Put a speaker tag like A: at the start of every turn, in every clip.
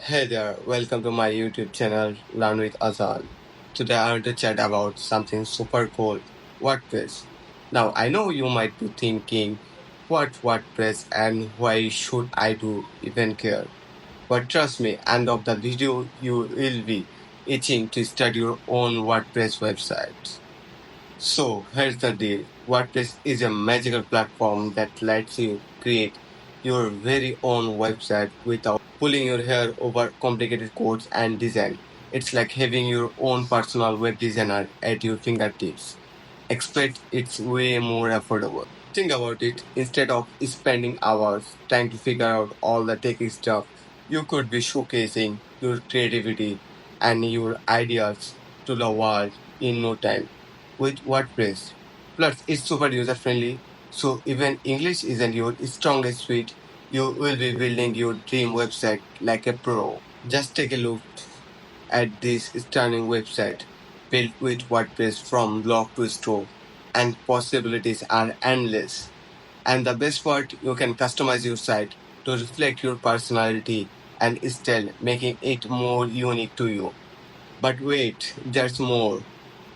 A: Hey there, welcome to my YouTube channel Learn with Azan. Today I want to chat about something super cool, WordPress. Now I know you might be thinking, what WordPress and why should I do even care? But trust me, end of the video you will be itching to start your own WordPress website. So here's the deal. WordPress is a magical platform that lets you create your very own website without pulling your hair over complicated codes and design. It's like having your own personal web designer at your fingertips. Expect it's way more affordable. Think about it. Instead of spending hours trying to figure out all the techy stuff, you could be showcasing your creativity and your ideas to the world in no time with WordPress. Plus, it's super user friendly, so even English isn't your strongest suit, you will be building your dream website like a pro. Just take a look at this stunning website built with WordPress from blog to store, and possibilities are endless. And the best part, you can customize your site to reflect your personality and style, making it more unique to you. But wait, there's more.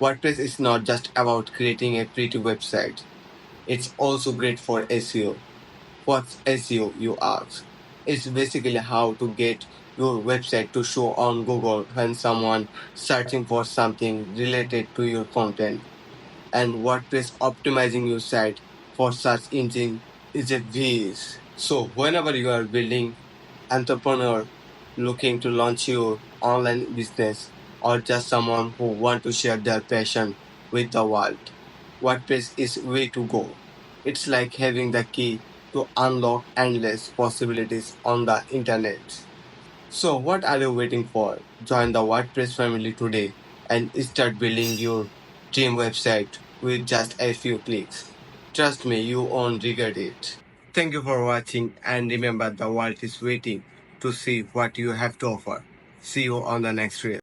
A: WordPress is not just about creating a pretty website. It's also great for SEO. What's SEO, you ask? It's basically how to get your website to show on Google when someone searching for something related to your content. And WordPress optimizing your site for search engine is a whiz. So whenever you are building entrepreneur looking to launch your online business or just someone who want to share their passion with the world, WordPress is way to go. It's like having the key to unlock endless possibilities on the internet. So what are you waiting for? Join the WordPress family today and start building your dream website with just a few clicks. Trust me, you won't regret it. Thank you for watching, and remember, the world is waiting to see what you have to offer. See you on the next reel.